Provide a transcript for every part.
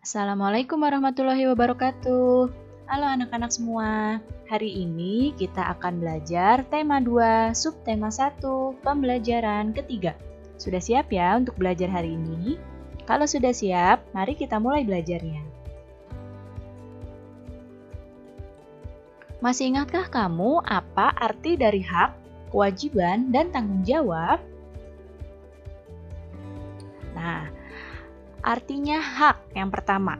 Assalamualaikum warahmatullahi wabarakatuh. Halo anak-anak semua. Hari ini kita akan belajar tema 2, subtema 1, pembelajaran ketiga. Sudah siap ya untuk belajar hari ini? Kalau sudah siap, mari kita mulai belajarnya. Masih ingatkah kamu apa arti dari hak, kewajiban, dan tanggung jawab? Nah, artinya hak yang pertama.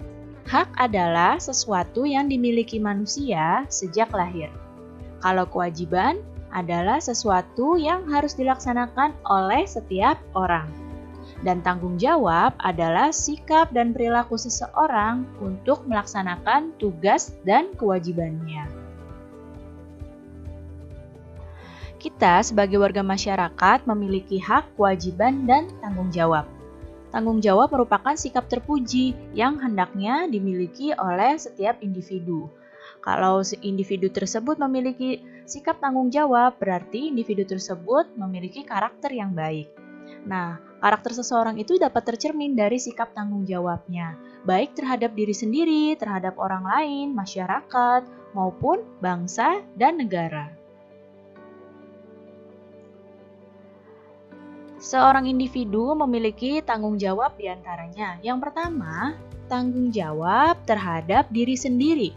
Hak adalah sesuatu yang dimiliki manusia sejak lahir. Kalau kewajiban adalah sesuatu yang harus dilaksanakan oleh setiap orang. Dan tanggung jawab adalah sikap dan perilaku seseorang untuk melaksanakan tugas dan kewajibannya. Kita sebagai warga masyarakat memiliki hak, kewajiban, dan tanggung jawab. Tanggung jawab merupakan sikap terpuji yang hendaknya dimiliki oleh setiap individu. Kalau individu tersebut memiliki sikap tanggung jawab, berarti individu tersebut memiliki karakter yang baik. Nah, karakter seseorang itu dapat tercermin dari sikap tanggung jawabnya, baik terhadap diri sendiri, terhadap orang lain, masyarakat, maupun bangsa dan negara. Seorang individu memiliki tanggung jawab diantaranya. Yang pertama, tanggung jawab terhadap diri sendiri,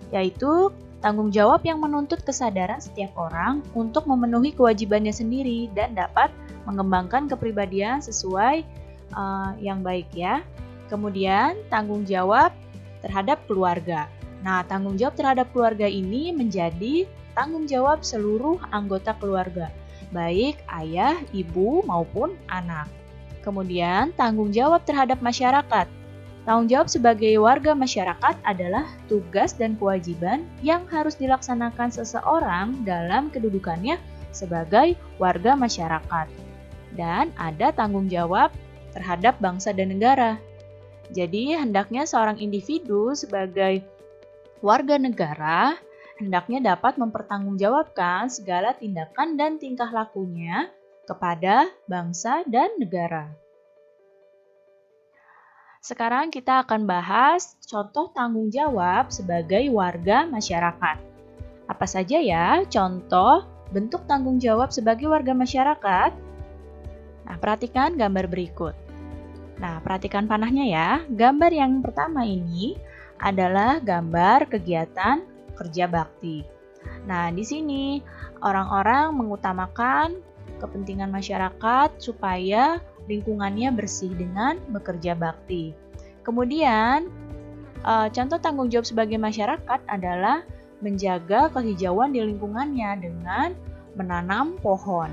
yaitu tanggung jawab yang menuntut kesadaran setiap orang untuk memenuhi kewajibannya sendiri dan dapat mengembangkan kepribadian sesuai yang baik ya. Kemudian, tanggung jawab terhadap keluarga. Nah, tanggung jawab terhadap keluarga ini menjadi tanggung jawab seluruh anggota keluarga, baik ayah, ibu, maupun anak. Kemudian, tanggung jawab terhadap masyarakat. Tanggung jawab sebagai warga masyarakat adalah tugas dan kewajiban yang harus dilaksanakan seseorang dalam kedudukannya sebagai warga masyarakat. Dan ada tanggung jawab terhadap bangsa dan negara. Jadi, hendaknya seorang individu sebagai warga negara hendaknya dapat mempertanggungjawabkan segala tindakan dan tingkah lakunya kepada bangsa dan negara. Sekarang kita akan bahas contoh tanggung jawab sebagai warga masyarakat. Apa saja ya contoh bentuk tanggung jawab sebagai warga masyarakat? Nah, perhatikan gambar berikut. Nah, perhatikan panahnya ya. Gambar yang pertama ini adalah gambar kegiatan kerja bakti. Nah, di sini orang-orang mengutamakan kepentingan masyarakat supaya lingkungannya bersih dengan bekerja bakti. Kemudian, contoh tanggung jawab sebagai masyarakat adalah menjaga kehijauan di lingkungannya dengan menanam pohon.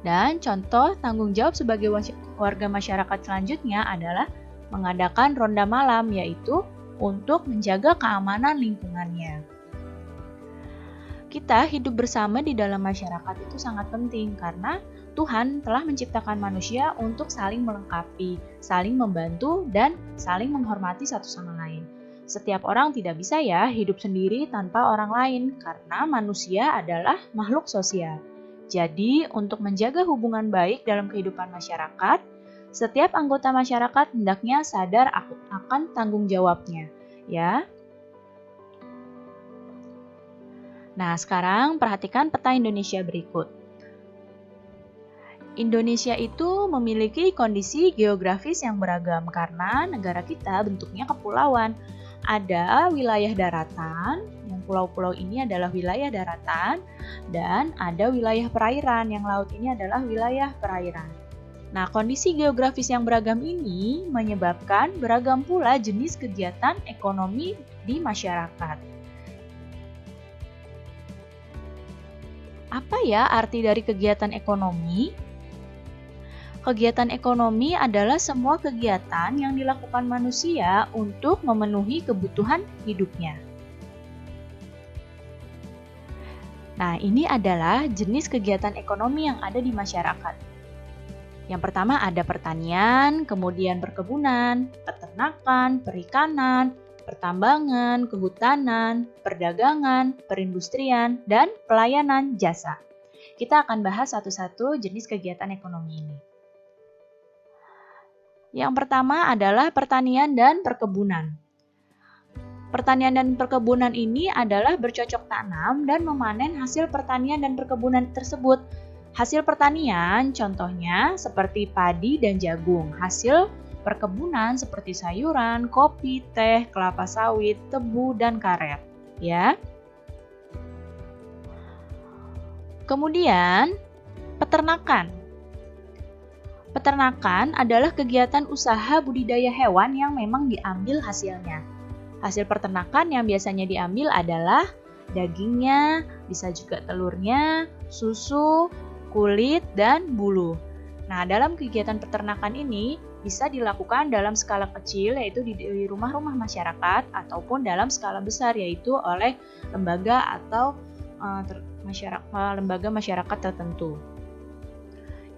Dan contoh tanggung jawab sebagai warga masyarakat selanjutnya adalah mengadakan ronda malam, yaitu untuk menjaga keamanan lingkungannya. Kita hidup bersama di dalam masyarakat itu sangat penting karena Tuhan telah menciptakan manusia untuk saling melengkapi, saling membantu, dan saling menghormati satu sama lain. Setiap orang tidak bisa ya hidup sendiri tanpa orang lain karena manusia adalah makhluk sosial. Jadi, untuk menjaga hubungan baik dalam kehidupan masyarakat, setiap anggota masyarakat hendaknya sadar akan tanggung jawabnya, ya. Nah, sekarang perhatikan peta Indonesia berikut. Indonesia itu memiliki kondisi geografis yang beragam karena negara kita bentuknya kepulauan. Ada wilayah daratan, yang pulau-pulau ini adalah wilayah daratan, dan ada wilayah perairan, yang laut ini adalah wilayah perairan. Nah, kondisi geografis yang beragam ini menyebabkan beragam pula jenis kegiatan ekonomi di masyarakat. Apa ya arti dari kegiatan ekonomi? Kegiatan ekonomi adalah semua kegiatan yang dilakukan manusia untuk memenuhi kebutuhan hidupnya. Nah, ini adalah jenis kegiatan ekonomi yang ada di masyarakat. Yang pertama ada pertanian, kemudian perkebunan, peternakan, perikanan, pertambangan, kehutanan, perdagangan, perindustrian, dan pelayanan jasa. Kita akan bahas satu-satu jenis kegiatan ekonomi ini. Yang pertama adalah pertanian dan perkebunan. Pertanian dan perkebunan ini adalah bercocok tanam dan memanen hasil pertanian dan perkebunan tersebut. Hasil pertanian contohnya seperti padi dan jagung. Hasil perkebunan seperti sayuran, kopi, teh, kelapa sawit, tebu, dan karet. Ya. Kemudian, peternakan. Peternakan adalah kegiatan usaha budidaya hewan yang memang diambil hasilnya. Hasil peternakan yang biasanya diambil adalah dagingnya, bisa juga telurnya, susu, kulit, dan bulu. Nah, dalam kegiatan peternakan ini bisa dilakukan dalam skala kecil, yaitu di rumah-rumah masyarakat, ataupun dalam skala besar, yaitu oleh lembaga atau lembaga masyarakat tertentu.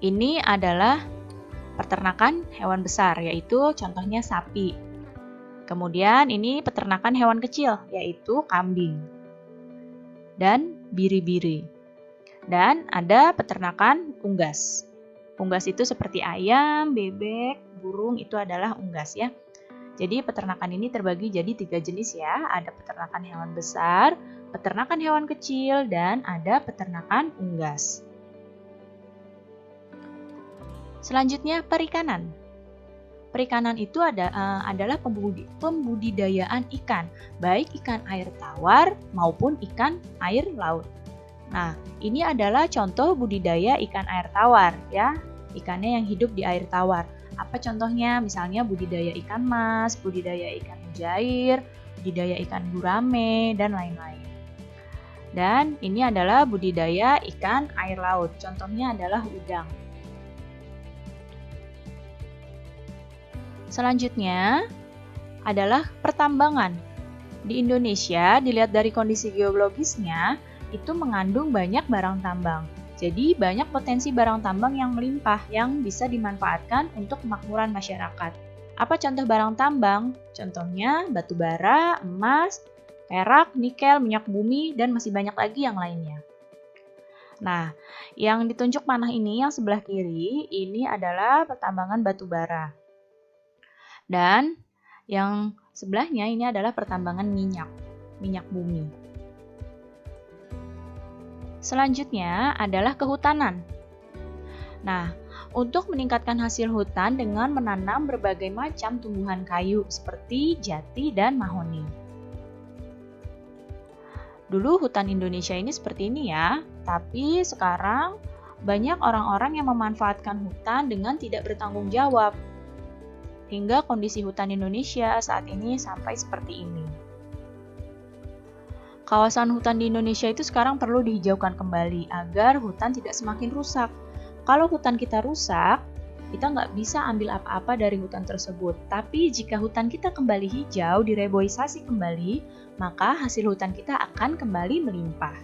Ini adalah peternakan hewan besar, yaitu contohnya sapi. Kemudian ini peternakan hewan kecil, yaitu kambing dan biri-biri. Dan ada peternakan unggas. Unggas itu seperti ayam, bebek, burung, itu adalah unggas ya. Jadi peternakan ini terbagi jadi 3 jenis ya. Ada peternakan hewan besar, peternakan hewan kecil, dan ada peternakan unggas. Selanjutnya perikanan. Perikanan itu adalah pembudidayaan ikan, baik ikan air tawar maupun ikan air laut. Nah, ini adalah contoh budidaya ikan air tawar ya, ikannya yang hidup di air tawar. Apa contohnya? Misalnya budidaya ikan mas, budidaya ikan mujair, budidaya ikan gurame, dan lain-lain. Dan ini adalah budidaya ikan air laut, contohnya adalah udang. Selanjutnya adalah pertambangan. Di Indonesia, dilihat dari kondisi geologisnya, itu mengandung banyak barang tambang. Jadi banyak potensi barang tambang yang melimpah yang bisa dimanfaatkan untuk kemakmuran masyarakat. Apa contoh barang tambang? Contohnya batu bara, emas, perak, nikel, minyak bumi, dan masih banyak lagi yang lainnya. Nah, yang ditunjuk panah ini yang sebelah kiri, ini adalah pertambangan batu bara. Dan yang sebelahnya ini adalah pertambangan minyak bumi. Selanjutnya adalah kehutanan. Nah, untuk meningkatkan hasil hutan dengan menanam berbagai macam tumbuhan kayu seperti jati dan mahoni. Dulu hutan Indonesia ini seperti ini ya, tapi sekarang banyak orang-orang yang memanfaatkan hutan dengan tidak bertanggung jawab. Hingga kondisi hutan Indonesia saat ini sampai seperti ini. Kawasan hutan di Indonesia itu sekarang perlu dihijaukan kembali agar hutan tidak semakin rusak. Kalau hutan kita rusak, kita nggak bisa ambil apa-apa dari hutan tersebut. Tapi jika hutan kita kembali hijau, direboisasi kembali, maka hasil hutan kita akan kembali melimpah.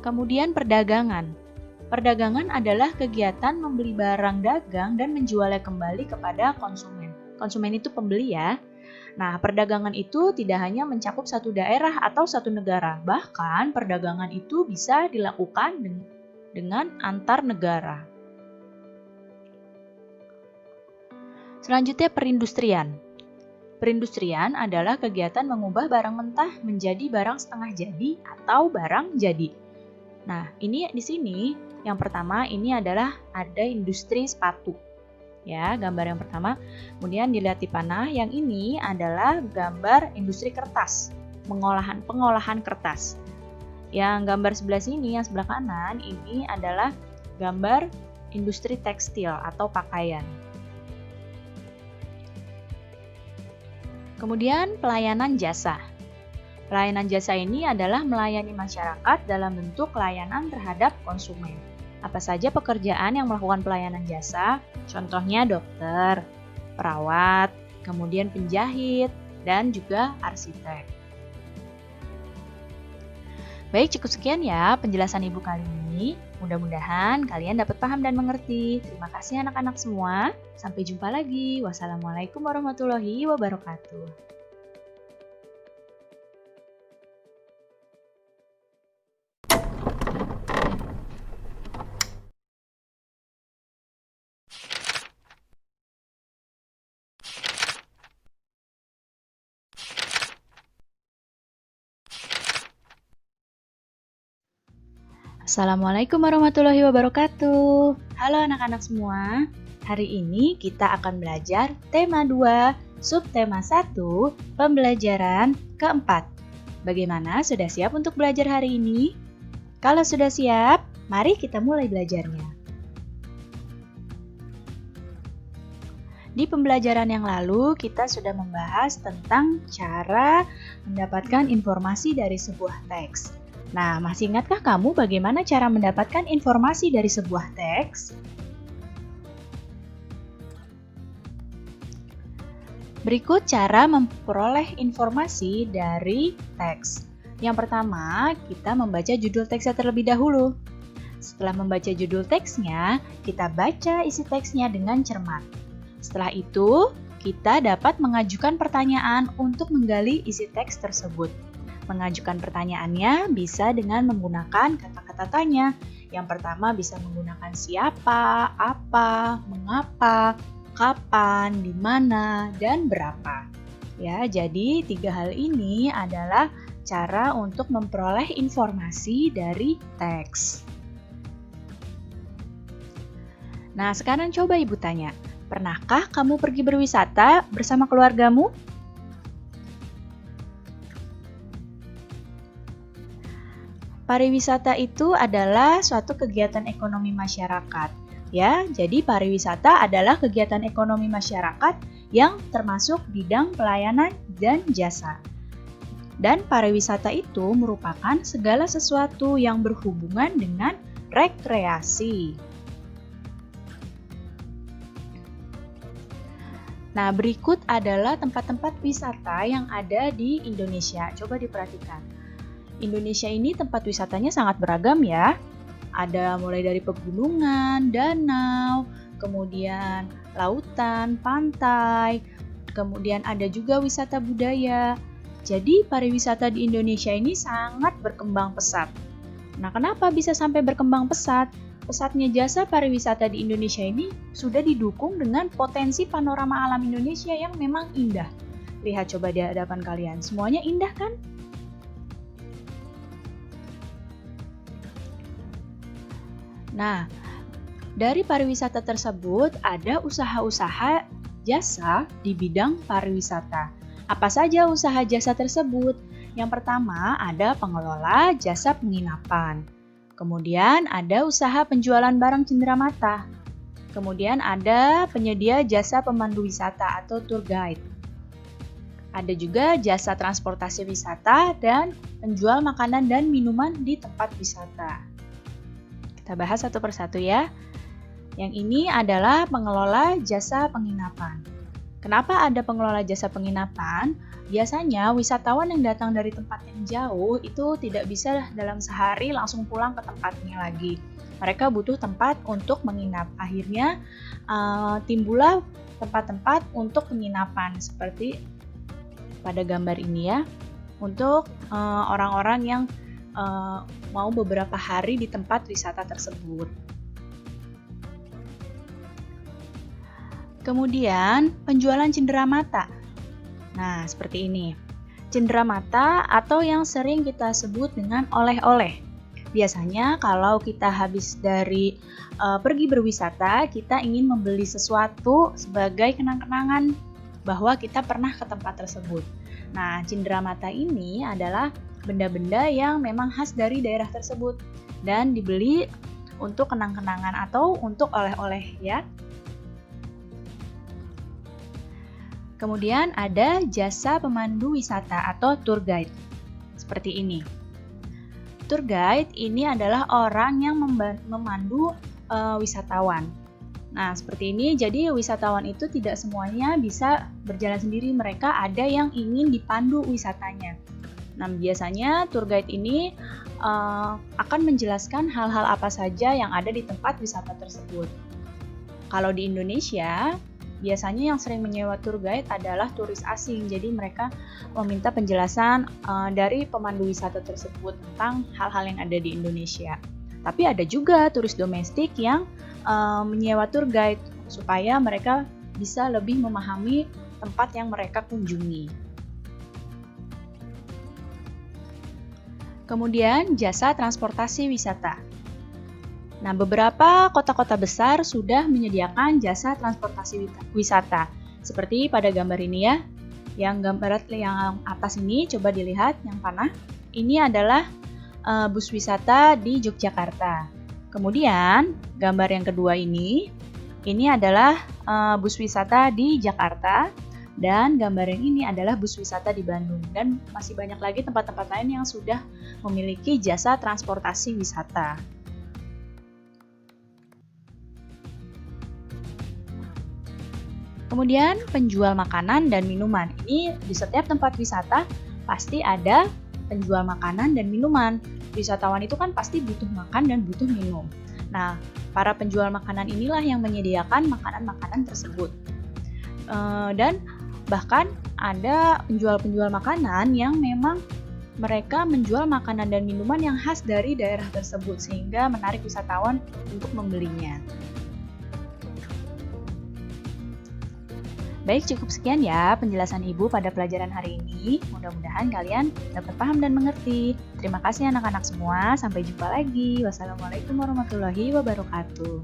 Kemudian perdagangan. Perdagangan adalah kegiatan membeli barang dagang dan menjualnya kembali kepada konsumen. Konsumen itu pembeli ya. Nah, perdagangan itu tidak hanya mencakup satu daerah atau satu negara, bahkan perdagangan itu bisa dilakukan dengan antar negara. Selanjutnya perindustrian. Perindustrian adalah kegiatan mengubah barang mentah menjadi barang setengah jadi atau barang jadi. Nah, ini di sini yang pertama ini adalah ada industri sepatu. Ya, gambar yang pertama. Kemudian dilihat di panah, yang ini adalah gambar industri kertas, pengolahan kertas. Yang gambar sebelah sini, yang sebelah kanan, ini adalah gambar industri tekstil atau pakaian. Kemudian pelayanan jasa. Pelayanan jasa ini adalah melayani masyarakat dalam bentuk layanan terhadap konsumen. Apa saja pekerjaan yang melakukan pelayanan jasa? Contohnya dokter, perawat, kemudian penjahit, dan juga arsitek. Baik, cukup sekian ya penjelasan Ibu kali ini. Mudah-mudahan kalian dapat paham dan mengerti. Terima kasih anak-anak semua. Sampai jumpa lagi. Wassalamualaikum warahmatullahi wabarakatuh. Assalamualaikum warahmatullahi wabarakatuh. Halo anak-anak semua. Hari ini kita akan belajar tema 2, subtema 1, pembelajaran keempat. Bagaimana, sudah siap untuk belajar hari ini? Kalau sudah siap, mari kita mulai belajarnya. Di pembelajaran yang lalu, kita sudah membahas tentang cara mendapatkan informasi dari sebuah teks. Nah, masih ingatkah kamu bagaimana cara mendapatkan informasi dari sebuah teks? Berikut cara memperoleh informasi dari teks. Yang pertama, kita membaca judul teksnya terlebih dahulu. Setelah membaca judul teksnya, kita baca isi teksnya dengan cermat. Setelah itu, kita dapat mengajukan pertanyaan untuk menggali isi teks tersebut. Mengajukan pertanyaannya bisa dengan menggunakan kata-kata tanya. Yang pertama bisa menggunakan siapa, apa, mengapa, kapan, di mana, dan berapa. Ya, jadi 3 hal ini adalah cara untuk memperoleh informasi dari teks. Nah, sekarang coba Ibu tanya, pernahkah kamu pergi berwisata bersama keluargamu? Pariwisata itu adalah suatu kegiatan ekonomi masyarakat. Ya, jadi pariwisata adalah kegiatan ekonomi masyarakat yang termasuk bidang pelayanan dan jasa. Dan pariwisata itu merupakan segala sesuatu yang berhubungan dengan rekreasi. Nah, berikut adalah tempat-tempat wisata yang ada di Indonesia. Coba diperhatikan. Indonesia ini tempat wisatanya sangat beragam ya. Ada mulai dari pegunungan, danau, kemudian lautan, pantai, kemudian ada juga wisata budaya. Jadi pariwisata di Indonesia ini sangat berkembang pesat. Nah, kenapa bisa sampai berkembang pesat? Pesatnya jasa pariwisata di Indonesia ini sudah didukung dengan potensi panorama alam Indonesia yang memang indah. Lihat coba di hadapan kalian, semuanya indah kan? Nah, dari pariwisata tersebut ada usaha-usaha jasa di bidang pariwisata. Apa saja usaha jasa tersebut? Yang pertama ada pengelola jasa penginapan. Kemudian ada usaha penjualan barang cenderamata. Kemudian ada penyedia jasa pemandu wisata atau tour guide. Ada juga jasa transportasi wisata dan penjual makanan dan minuman di tempat wisata. Kita bahas satu persatu ya. Yang ini adalah pengelola jasa penginapan. Kenapa ada pengelola jasa penginapan? Biasanya wisatawan yang datang dari tempat yang jauh itu tidak bisa dalam sehari langsung pulang ke tempatnya lagi. Mereka butuh tempat untuk menginap. Akhirnya timbullah tempat-tempat untuk penginapan seperti pada gambar ini ya. Untuk orang-orang yang mau beberapa hari di tempat wisata tersebut. Kemudian penjualan cenderamata. Nah, seperti ini. Cenderamata atau yang sering kita sebut dengan oleh-oleh. Biasanya kalau kita habis dari pergi berwisata, kita ingin membeli sesuatu sebagai kenang-kenangan bahwa kita pernah ke tempat tersebut. Nah, cenderamata ini adalah benda-benda yang memang khas dari daerah tersebut dan dibeli untuk kenang-kenangan atau untuk oleh-oleh ya. Kemudian ada jasa pemandu wisata atau tour guide. Seperti ini. Tour guide ini adalah orang yang memandu wisatawan. Nah, seperti ini. Jadi wisatawan itu tidak semuanya bisa berjalan sendiri. Mereka ada yang ingin dipandu wisatanya. Nah, biasanya tour guide ini akan menjelaskan hal-hal apa saja yang ada di tempat wisata tersebut. Kalau di Indonesia, biasanya yang sering menyewa tour guide adalah turis asing. Jadi mereka meminta penjelasan dari pemandu wisata tersebut tentang hal-hal yang ada di Indonesia. Tapi ada juga turis domestik yang menyewa tour guide supaya mereka bisa lebih memahami tempat yang mereka kunjungi. Kemudian jasa transportasi wisata. Nah, beberapa kota-kota besar sudah menyediakan jasa transportasi wisata. Seperti pada gambar ini ya. Yang gambar yang atas ini coba dilihat yang panah. Ini adalah bus wisata di Yogyakarta. Kemudian, gambar yang kedua ini adalah bus wisata di Jakarta. Dan gambar yang ini adalah bus wisata di Bandung. Dan masih banyak lagi tempat-tempat lain yang sudah memiliki jasa transportasi wisata. Kemudian penjual makanan dan minuman. Ini di setiap tempat wisata pasti ada penjual makanan dan minuman. Wisatawan itu kan pasti butuh makan dan butuh minum. Nah, para penjual makanan inilah yang menyediakan makanan-makanan tersebut. Dan bahkan ada penjual-penjual makanan yang memang mereka menjual makanan dan minuman yang khas dari daerah tersebut sehingga menarik wisatawan untuk membelinya. Baik, cukup sekian ya penjelasan Ibu pada pelajaran hari ini. Mudah-mudahan kalian dapat paham dan mengerti. Terima kasih anak-anak semua. Sampai jumpa lagi. Wassalamualaikum warahmatullahi wabarakatuh.